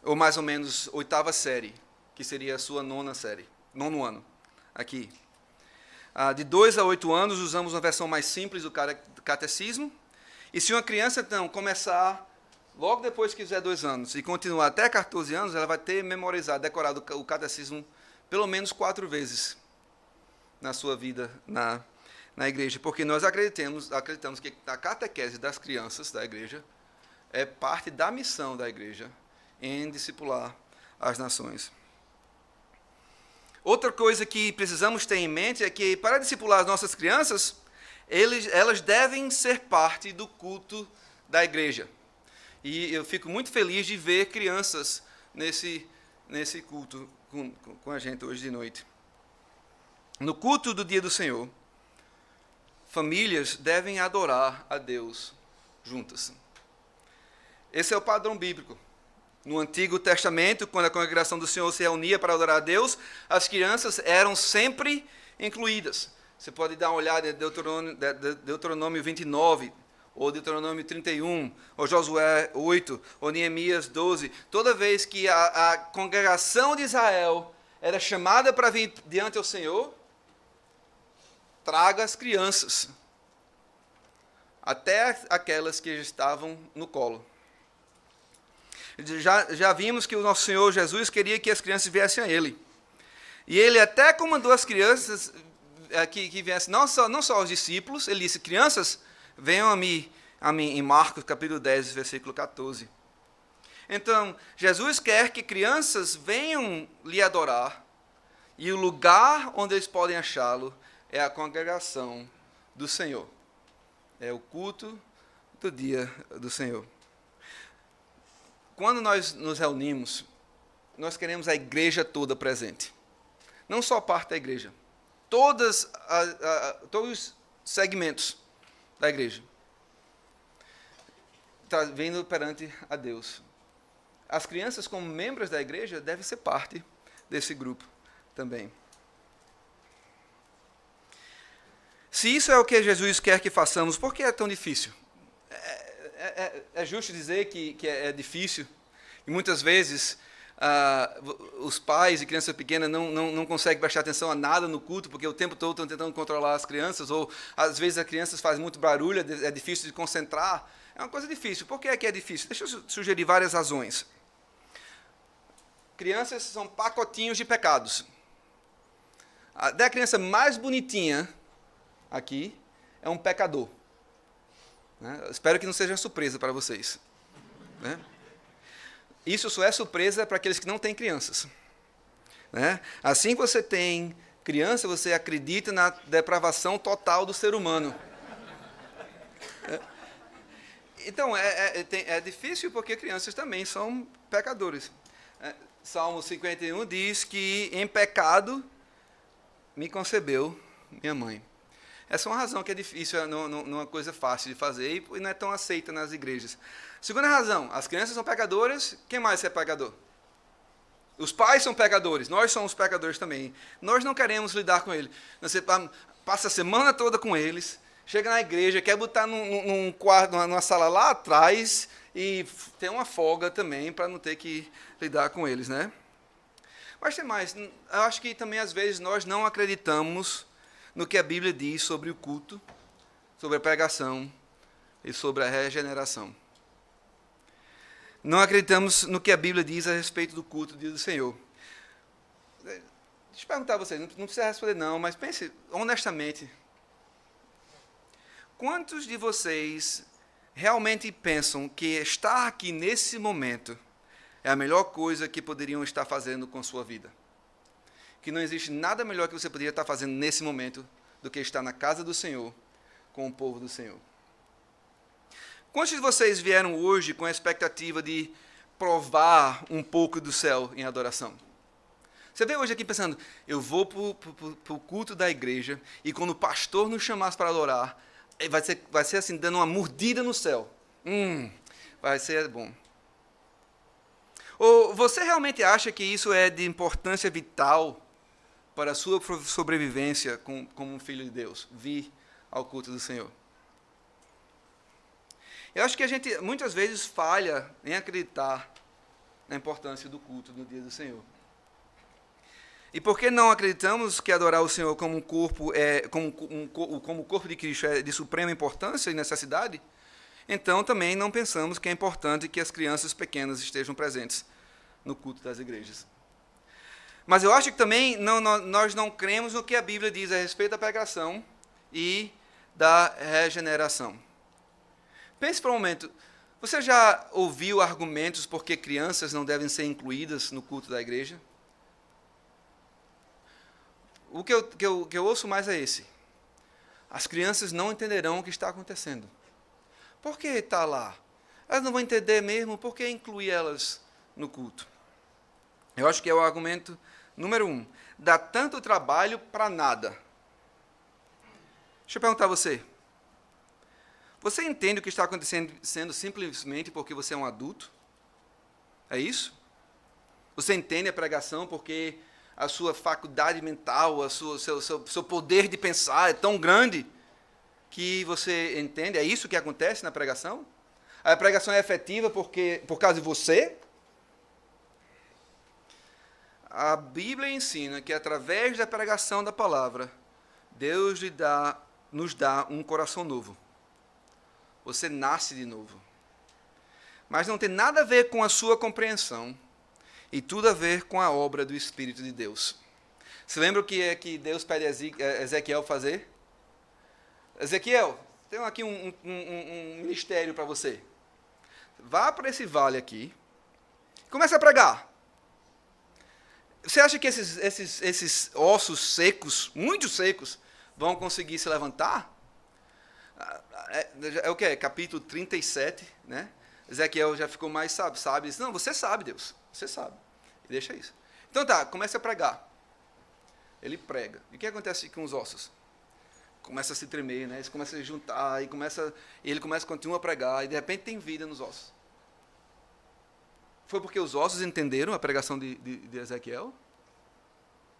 Ou mais ou menos 8ª série, que seria a sua 9ª série, 9º ano, aqui. De 2 a 8 anos, usamos uma versão mais simples do catecismo. E se uma criança, então, começar logo depois que fizer 2 anos e continuar até 14 anos, ela vai ter memorizado, decorado o catecismo pelo menos 4 vezes na sua vida na igreja, porque nós acreditamos que a catequese das crianças da igreja é parte da missão da igreja em discipular as nações. Outra coisa que precisamos ter em mente é que, para discipular as nossas crianças, elas devem ser parte do culto da igreja. E eu fico muito feliz de ver crianças nesse culto com a gente hoje de noite. No culto do dia do Senhor, famílias devem adorar a Deus juntas. Esse é o padrão bíblico. No Antigo Testamento, quando a congregação do Senhor se reunia para adorar a Deus, as crianças eram sempre incluídas. Você pode dar uma olhada em Deuteronômio 29, ou Deuteronômio 31, ou Josué 8, ou Neemias 12. Toda vez que a congregação de Israel era chamada para vir diante do Senhor, traga as crianças, até aquelas que estavam no colo. Já vimos que o nosso Senhor Jesus queria que as crianças viessem a Ele. E Ele até comandou as crianças que viessem, não só os discípulos, Ele disse: crianças, venham a mim, em Marcos capítulo 10, versículo 14. Então, Jesus quer que crianças venham lhe adorar, e o lugar onde eles podem achá-lo é a congregação do Senhor. É o culto do dia do Senhor. Quando nós nos reunimos, nós queremos a igreja toda presente. Não só parte da igreja. Todos os segmentos da igreja. Está vindo perante a Deus. As crianças, como membros da igreja, devem ser parte desse grupo também. Se isso é o que Jesus quer que façamos, por que é tão difícil? É justo dizer que é difícil. E muitas vezes os pais e crianças pequenas não conseguem prestar atenção a nada no culto, porque o tempo todo estão tentando controlar as crianças, ou às vezes as crianças fazem muito barulho, é difícil de concentrar. É uma coisa difícil. Por que é difícil? Deixa eu sugerir várias razões. Crianças são pacotinhos de pecados. Até a criança mais bonitinha aqui é um pecador. Espero que não seja surpresa para vocês. Isso só é surpresa para aqueles que não têm crianças. Assim que você tem criança, você acredita na depravação total do ser humano. Então, é difícil porque crianças também são pecadores. Salmo 51 diz que em pecado me concebeu minha mãe. Essa é uma razão que é difícil, não é uma coisa fácil de fazer e não é tão aceita nas igrejas. Segunda razão, as crianças são pecadoras, quem mais é pecador? Os pais são pecadores, nós somos pecadores também. Nós não queremos lidar com eles. Você passa a semana toda com eles, chega na igreja, quer botar num quarto, numa sala lá atrás e ter uma folga também para não ter que lidar com eles, né? Mas tem mais, eu acho que também às vezes nós não acreditamos no que a Bíblia diz sobre o culto, sobre a pregação e sobre a regeneração. Não acreditamos no que a Bíblia diz a respeito do culto do dia do Senhor. Deixa eu perguntar a vocês, não precisa responder não, mas pense honestamente. Quantos de vocês realmente pensam que estar aqui nesse momento é a melhor coisa que poderiam estar fazendo com sua vida? Que não existe nada melhor que você poderia estar fazendo nesse momento do que estar na casa do Senhor, com o povo do Senhor. Quantos de vocês vieram hoje com a expectativa de provar um pouco do céu em adoração? Você veio hoje aqui pensando, eu vou para o culto da igreja e quando o pastor nos chamasse para adorar, vai ser assim, dando uma mordida no céu. Vai ser bom. Ou você realmente acha que isso é de importância vital para a sua sobrevivência como um filho de Deus? Vir ao culto do Senhor. Eu acho que a gente muitas vezes falha em acreditar na importância do culto no dia do Senhor. E por que não acreditamos que adorar o Senhor como um corpo, como o corpo de Cristo é de suprema importância e necessidade? Então também não pensamos que é importante que as crianças pequenas estejam presentes no culto das igrejas. Mas eu acho que também nós não cremos no que a Bíblia diz a respeito da pregação e da regeneração. Pense por um momento, você já ouviu argumentos por que crianças não devem ser incluídas no culto da igreja? O que eu ouço mais é esse. As crianças não entenderão o que está acontecendo. Por que está lá? Elas não vão entender mesmo, por que incluir elas no culto? Eu acho que é o argumento número 1. Dá tanto trabalho para nada. Deixa eu perguntar a você. Você entende o que está acontecendo simplesmente porque você é um adulto? É isso? Você entende a pregação porque a sua faculdade mental, seu poder de pensar é tão grande que você entende? É isso que acontece na pregação? A pregação é efetiva por causa de você? A Bíblia ensina que através da pregação da palavra, Deus nos dá um coração novo. Você nasce de novo. Mas não tem nada a ver com a sua compreensão e tudo a ver com a obra do Espírito de Deus. Você lembra o que é que Deus pede a Ezequiel fazer? Ezequiel, tem aqui um ministério para você. Vá para esse vale aqui, comece a pregar. Você acha que esses ossos secos, muito secos, vão conseguir se levantar? É o que? Capítulo 37, né? Ezequiel já ficou mais sabe. Disse, não, você sabe, Deus. Você sabe. E deixa isso. Então tá, comece a pregar. Ele prega. E o que acontece com os ossos? Começa a se tremer, né? Eles começam a se juntar, ele continua a pregar, e de repente tem vida nos ossos. Foi porque os ossos entenderam a pregação de Ezequiel?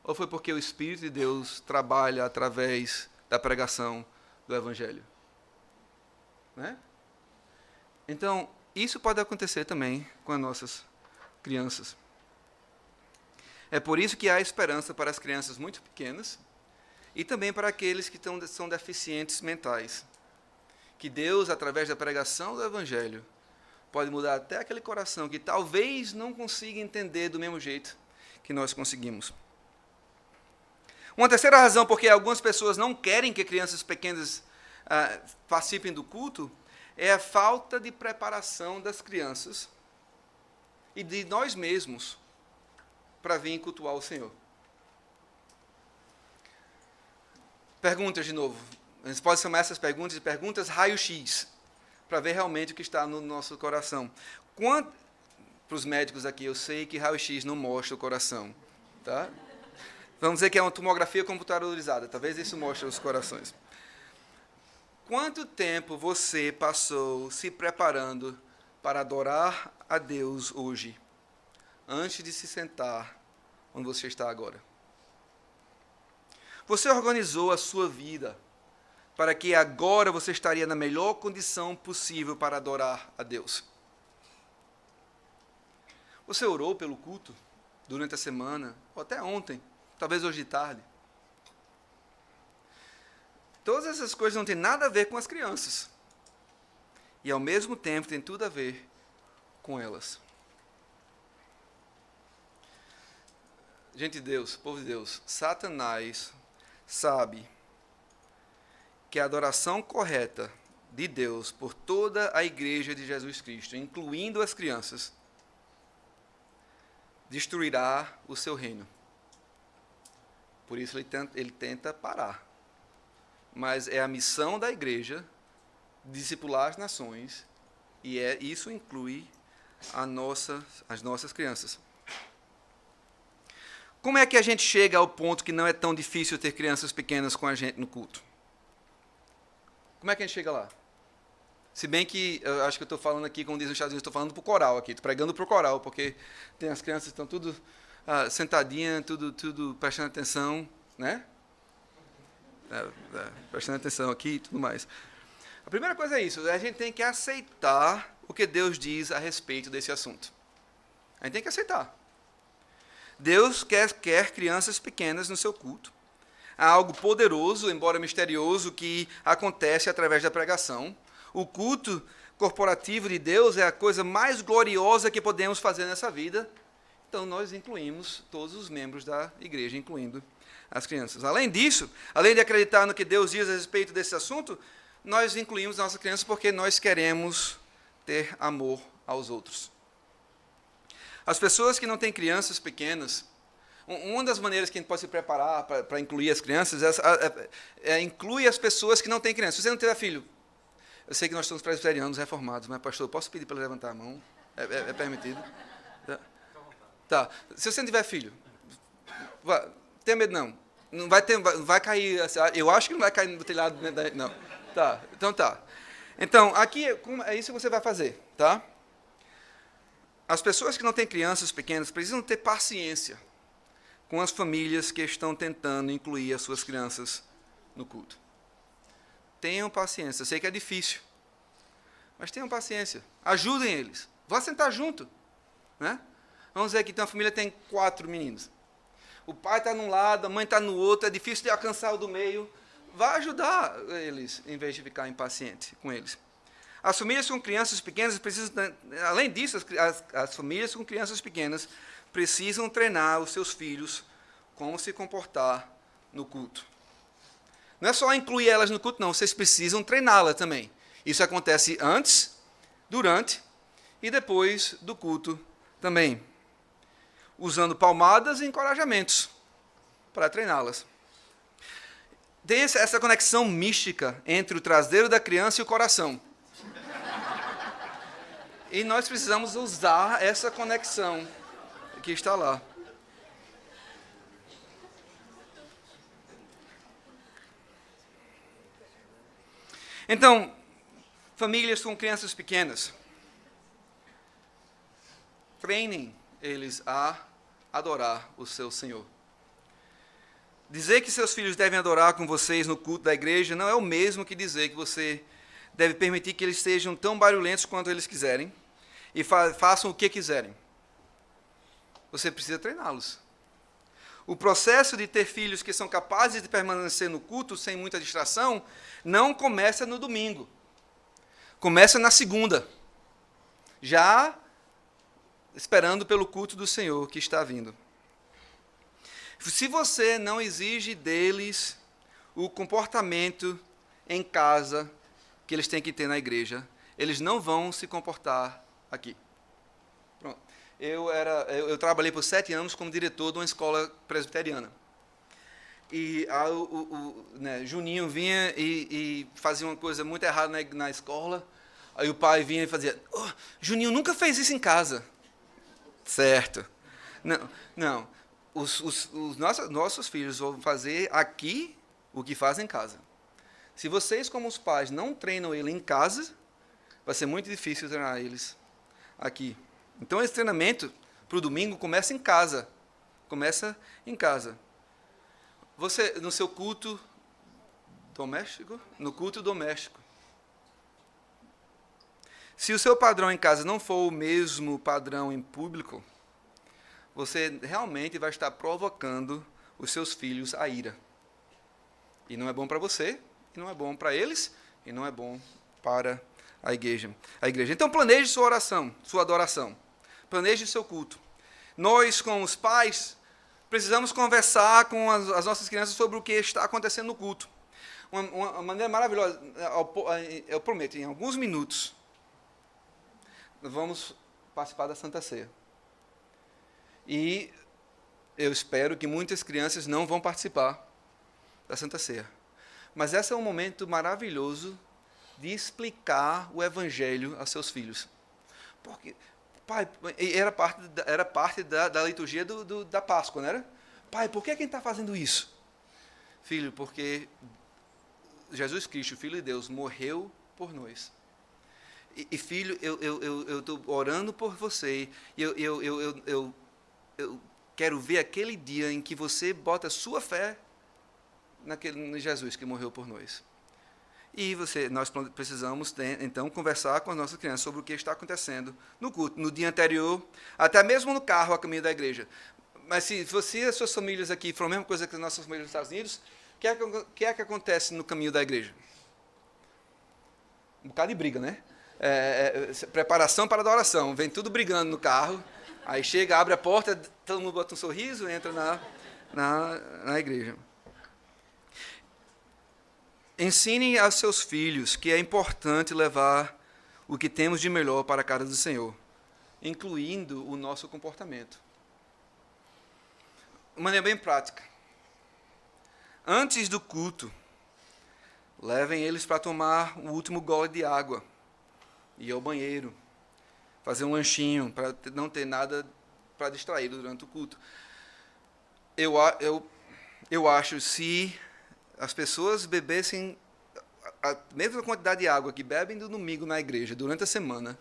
Ou foi porque o Espírito de Deus trabalha através da pregação do Evangelho? Né? Então, isso pode acontecer também com as nossas crianças. É por isso que há esperança para as crianças muito pequenas e também para aqueles que são deficientes mentais. Que Deus, através da pregação do Evangelho, pode mudar até aquele coração que talvez não consiga entender do mesmo jeito que nós conseguimos. Uma terceira razão porque algumas pessoas não querem que crianças pequenas participem do culto é a falta de preparação das crianças e de nós mesmos para vir cultuar o Senhor. Perguntas de novo. A gente pode chamar essas perguntas de perguntas raio-x, para ver realmente o que está no nosso coração. Para os médicos aqui, eu sei que raio-x não mostra o coração. Tá? Vamos dizer que é uma tomografia computadorizada. Talvez isso mostre os corações. Quanto tempo você passou se preparando para adorar a Deus hoje, antes de se sentar onde você está agora? Você organizou a sua vida para que agora você estaria na melhor condição possível para adorar a Deus? Você orou pelo culto durante a semana, ou até ontem, talvez hoje de tarde? Todas essas coisas não têm nada a ver com as crianças. E, ao mesmo tempo, tem tudo a ver com elas. Gente de Deus, povo de Deus, Satanás sabe que a adoração correta de Deus por toda a igreja de Jesus Cristo, incluindo as crianças, destruirá o seu reino. Por isso ele tenta parar. Mas é a missão da igreja discipular as nações, e isso inclui as nossas crianças. Como é que a gente chega ao ponto que não é tão difícil ter crianças pequenas com a gente no culto? Como é que a gente chega lá? Se bem que eu acho que eu estou falando aqui, como diz nos Estados Unidos, estou falando para o coral aqui, estou pregando para o coral, porque tem as crianças que estão tudo sentadinhas, tudo prestando atenção, né? Prestando atenção aqui e tudo mais. A primeira coisa é isso, a gente tem que aceitar o que Deus diz a respeito desse assunto. A gente tem que aceitar. Deus quer crianças pequenas no seu culto. Há algo poderoso, embora misterioso, que acontece através da pregação. O culto corporativo de Deus é a coisa mais gloriosa que podemos fazer nessa vida. Então, nós incluímos todos os membros da igreja, incluindo as crianças. Além disso, além de acreditar no que Deus diz a respeito desse assunto, nós incluímos nossas crianças porque nós queremos ter amor aos outros. As pessoas que não têm crianças pequenas, uma das maneiras que a gente pode se preparar para incluir as crianças é incluir as pessoas que não têm crianças. Se você não tiver filho, eu sei que nós somos presbiterianos reformados, mas, pastor, posso pedir para ele levantar a mão? É permitido? Tá. Se você não tiver filho, tenha medo não. Não vai cair, eu acho que não vai cair no telhado, não. Tá, então tá. Então, aqui é isso que você vai fazer, tá? As pessoas que não têm crianças pequenas precisam ter paciência com as famílias que estão tentando incluir as suas crianças no culto. Tenham paciência. Eu sei que é difícil, mas tenham paciência. Ajudem eles. Vá sentar junto, né? Vamos dizer que tem uma família que tem 4 meninos. O pai está num lado, a mãe está no outro, é difícil de alcançar o do meio. Vá ajudar eles, em vez de ficar impaciente com eles. As famílias com crianças pequenas precisam, além disso, as famílias com crianças pequenas precisam treinar os seus filhos como se comportar no culto. Não é só incluir elas no culto, não. Vocês precisam treiná-las também. Isso acontece antes, durante e depois do culto também. Usando palmadas e encorajamentos para treiná-las. Tem essa conexão mística entre o traseiro da criança e o coração. E nós precisamos usar essa conexão que está lá. Então, famílias com crianças pequenas, treinem eles a adorar o seu Senhor. Dizer que seus filhos devem adorar com vocês no culto da igreja não é o mesmo que dizer que você deve permitir que eles sejam tão barulhentos quanto eles quiserem e façam o que quiserem. Você precisa treiná-los. O processo de ter filhos que são capazes de permanecer no culto sem muita distração não começa no domingo. Começa na segunda. Já esperando pelo culto do Senhor que está vindo. Se você não exige deles o comportamento em casa que eles têm que ter na igreja, eles não vão se comportar aqui. Pronto. Eu trabalhei por 7 anos como diretor de uma escola presbiteriana. E Juninho vinha e fazia uma coisa muito errada na escola. Aí o pai vinha e fazia, Juninho nunca fez isso em casa. Certo. Não. Os nossos filhos vão fazer aqui o que fazem em casa. Se vocês, como os pais, não treinam ele em casa, vai ser muito difícil treinar eles aqui. Então, esse treinamento para o domingo começa em casa. Começa em casa. Você, no seu culto doméstico? No culto doméstico. Se o seu padrão em casa não for o mesmo padrão em público, você realmente vai estar provocando os seus filhos à ira. E não é bom para você, e não é bom para eles, e não é bom para a igreja. Então, planeje sua oração, sua adoração. Planeje seu culto. Nós, como os pais, precisamos conversar com as nossas crianças sobre o que está acontecendo no culto. Uma maneira maravilhosa, eu prometo, em alguns minutos, vamos participar da Santa Ceia. E eu espero que muitas crianças não vão participar da Santa Ceia. Mas esse é um momento maravilhoso de explicar o Evangelho a seus filhos. Porque, pai, era parte da liturgia da Páscoa, não era? Pai, por que quem está fazendo isso? Filho, porque Jesus Cristo, Filho de Deus, morreu por nós. E filho, eu estou orando por você. Eu quero ver aquele dia em que você bota a sua fé em Jesus que morreu por nós. E nós precisamos, então, conversar com as nossas crianças sobre o que está acontecendo no culto, no dia anterior, até mesmo no carro a caminho da igreja. Mas se você e as suas famílias aqui foram a mesma coisa que as nossas famílias nos Estados Unidos, o que é que acontece no caminho da igreja? Um bocado de briga, né? Preparação para a adoração. Vem tudo brigando no carro. Aí chega, abre a porta, todo mundo bota um sorriso e entra na igreja. Ensinem aos seus filhos que é importante levar o que temos de melhor para a casa do Senhor, incluindo o nosso comportamento. De maneira bem prática. Antes do culto, levem eles para tomar o último gole de água, ir ao banheiro, fazer um lanchinho, para não ter nada para distrair durante o culto. Eu acho, se as pessoas bebessem a mesma quantidade de água que bebem no domingo na igreja durante a semana,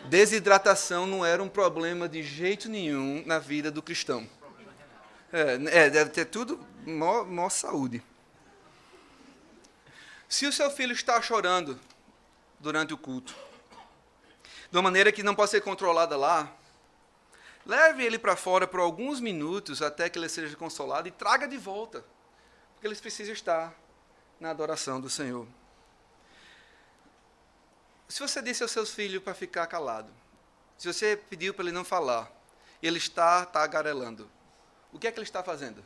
desidratação não era um problema de jeito nenhum na vida do cristão. Deve ter tudo, maior saúde. Se o seu filho está chorando durante o culto, de uma maneira que não pode ser controlada lá, leve ele para fora por alguns minutos até que ele seja consolado e traga de volta, porque eles precisam estar na adoração do Senhor. Se você disse aos seus filhos para ficar calado, se você pediu para ele não falar, ele está tagarelando, o que é que ele está fazendo?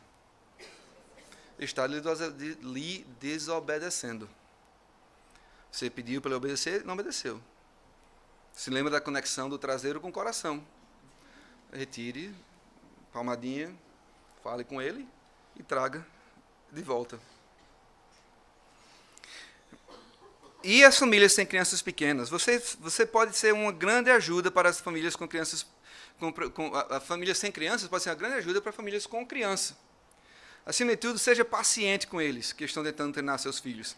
Ele está lhe desobedecendo. Você pediu para ele obedecer, não obedeceu. Se lembra da conexão do traseiro com o coração. Retire, palmadinha, fale com ele e traga de volta. E as famílias sem crianças pequenas? Você pode ser uma grande ajuda para as famílias com crianças. A família sem crianças pode ser uma grande ajuda para famílias com criança. Acima de tudo, seja paciente com eles, que estão tentando treinar seus filhos.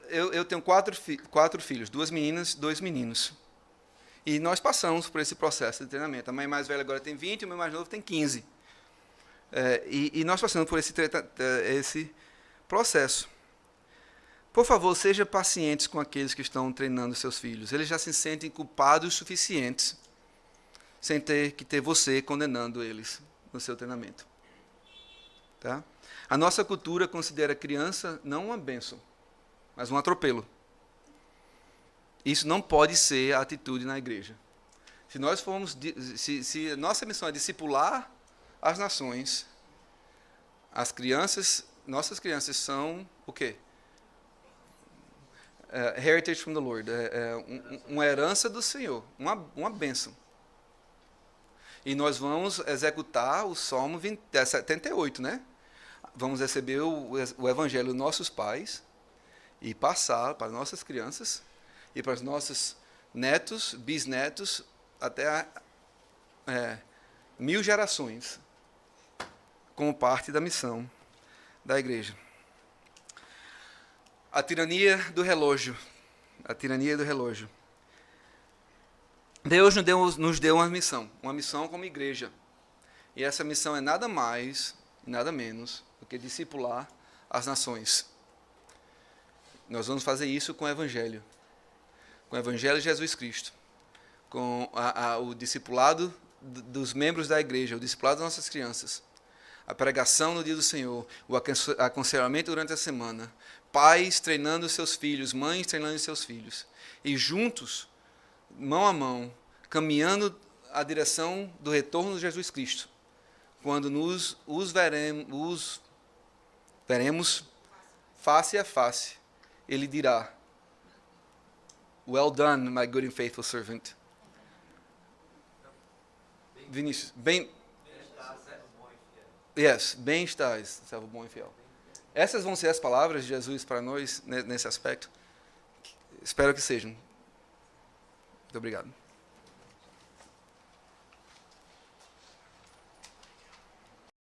Eu tenho quatro filhos, 2 meninas, 2 meninos. E nós passamos por esse processo de treinamento. A mãe mais velha agora tem 20, o meu mais novo tem 15. E nós passamos por esse processo. Por favor, seja pacientes com aqueles que estão treinando seus filhos. Eles já se sentem culpados o suficientes, sem ter que ter você condenando eles no seu treinamento. Tá? A nossa cultura considera a criança não uma bênção, mas um atropelo. Isso não pode ser a atitude na igreja. Se a nossa missão é discipular as nações, nossas crianças são o quê? Heritage from the Lord, uma herança do Senhor, uma bênção. E nós vamos executar o Salmo 78, né? Vamos receber o Evangelho dos nossos pais e passar para nossas crianças e para os nossos netos, bisnetos, até 1000 gerações, como parte da missão da igreja. A tirania do relógio. A tirania do relógio. Deus nos deu uma missão como igreja. E essa missão é nada mais e nada menos do que discipular as nações. Nós vamos fazer isso com o Evangelho de Jesus Cristo, com o discipulado dos membros da igreja, o discipulado das nossas crianças, a pregação no dia do Senhor, o aconselhamento durante a semana, pais treinando seus filhos, mães treinando seus filhos, e juntos, mão a mão, caminhando a direção do retorno de Jesus Cristo, quando os veremos face a face, ele dirá: "Well done, my good and faithful servant." Vinícius, bem estás, servo bom e fiel. Essas vão ser as palavras de Jesus para nós nesse aspecto. Espero que sejam. Muito obrigado.